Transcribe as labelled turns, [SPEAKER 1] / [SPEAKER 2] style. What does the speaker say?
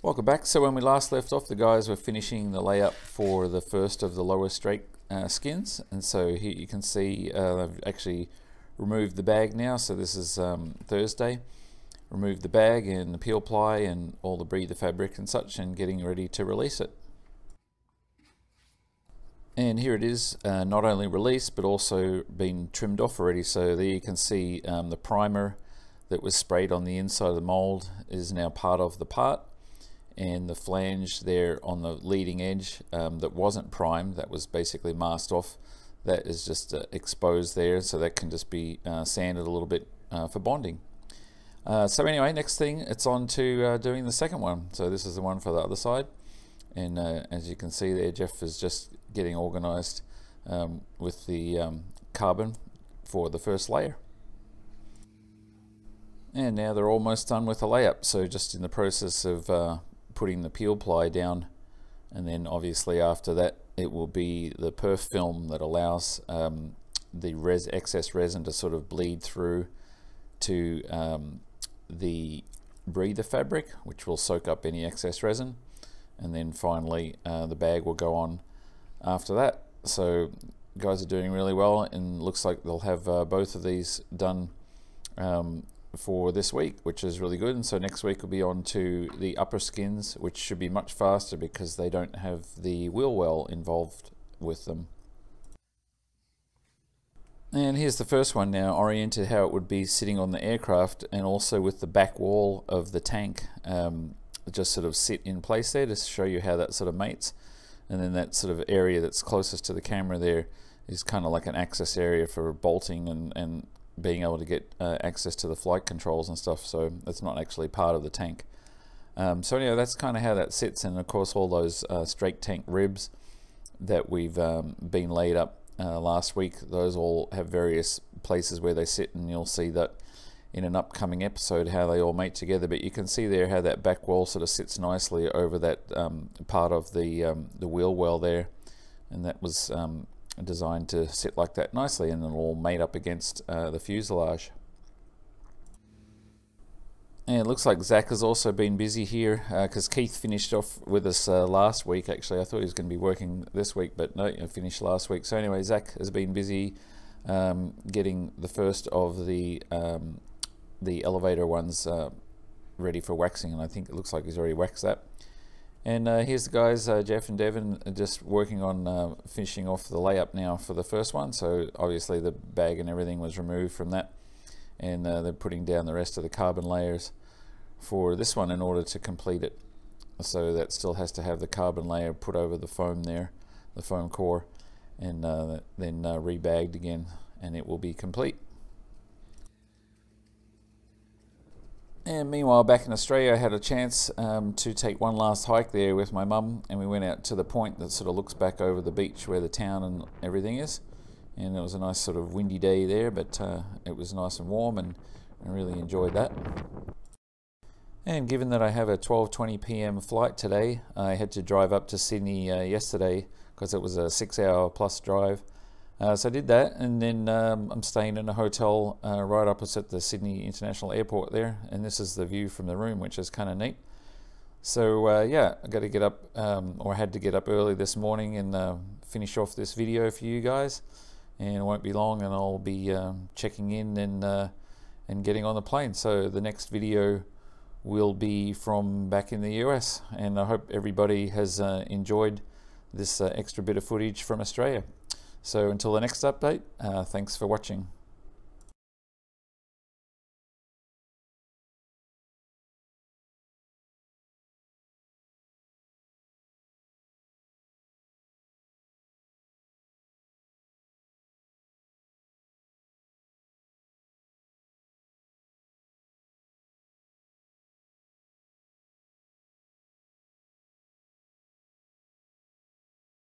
[SPEAKER 1] Welcome back. So when we last left off, the guys were finishing the layup for the first of the lower Strake skins, and so here you can see they've actually removed the bag now. So this is Thursday. Removed the bag and the peel ply and all the breather fabric and such, and getting ready to release it. And here it is, not only released but also been trimmed off already. So there you can see the primer that was sprayed on the inside of the mold is now part of the part. And the flange there on the leading edge that wasn't primed, that was basically masked off, that is just exposed there, so that can just be sanded a little bit for bonding. So anyway, next thing, it's on to doing the second one. So this is the one for the other side, and as you can see there, Jeff is just getting organized with the carbon for the first layer. And now they're almost done with the layup, so just in the process of putting the peel ply down, and then obviously after that it will be the perf film that allows the excess resin to sort of bleed through to the breather fabric, which will soak up any excess resin, and then finally the bag will go on after that. So guys are doing really well, and looks like they'll have both of these done for this week, which is really good. And so next week will be on to the upper skins, which should be much faster because they don't have the wheel well involved with them. And here's the first one now, oriented how it would be sitting on the aircraft, and also with the back wall of the tank just sort of sit in place there to show you how that sort of mates. And then that sort of area that's closest to the camera there is kind of like an access area for bolting and being able to get access to the flight controls and stuff, so it's not actually part of the tank. So anyway, that's kind of how that sits. And of course all those Strake tank ribs that we've been laid up last week, those all have various places where they sit, and you'll see that in an upcoming episode how they all mate together. But you can see there how that back wall sort of sits nicely over that part of the wheel well there, and that was designed to sit like that nicely, and then all made up against the fuselage. And it looks like Zach has also been busy here because Keith finished off with us last week. Actually, I thought he was going to be working this week, but no, he finished last week. So anyway, Zach has been busy getting the first of the elevator ones ready for waxing, and I think it looks like he's already waxed that. And here's the guys, Jeff and Devin, are just working on finishing off the layup now for the first one. So obviously the bag and everything was removed from that, and they're putting down the rest of the carbon layers for this one in order to complete it. So that still has to have the carbon layer put over the foam there, the foam core, and then rebagged again, and it will be complete. And meanwhile, back in Australia, I had a chance to take one last hike there with my mum, and we went out to the point that sort of looks back over the beach where the town and everything is. And it was a nice sort of windy day there, but it was nice and warm, and I really enjoyed that. And given that I have a 12:20 p.m. flight today, I had to drive up to Sydney yesterday because it was a 6-hour plus drive. So I did that, and then I'm staying in a hotel right opposite the Sydney International Airport there, and this is the view from the room, which is kind of neat. So yeah, I got to get up, or had to get up early this morning and finish off this video for you guys, and it won't be long, and I'll be checking in and getting on the plane. So the next video will be from back in the US, and I hope everybody has enjoyed this extra bit of footage from Australia. So until the next update, thanks for watching.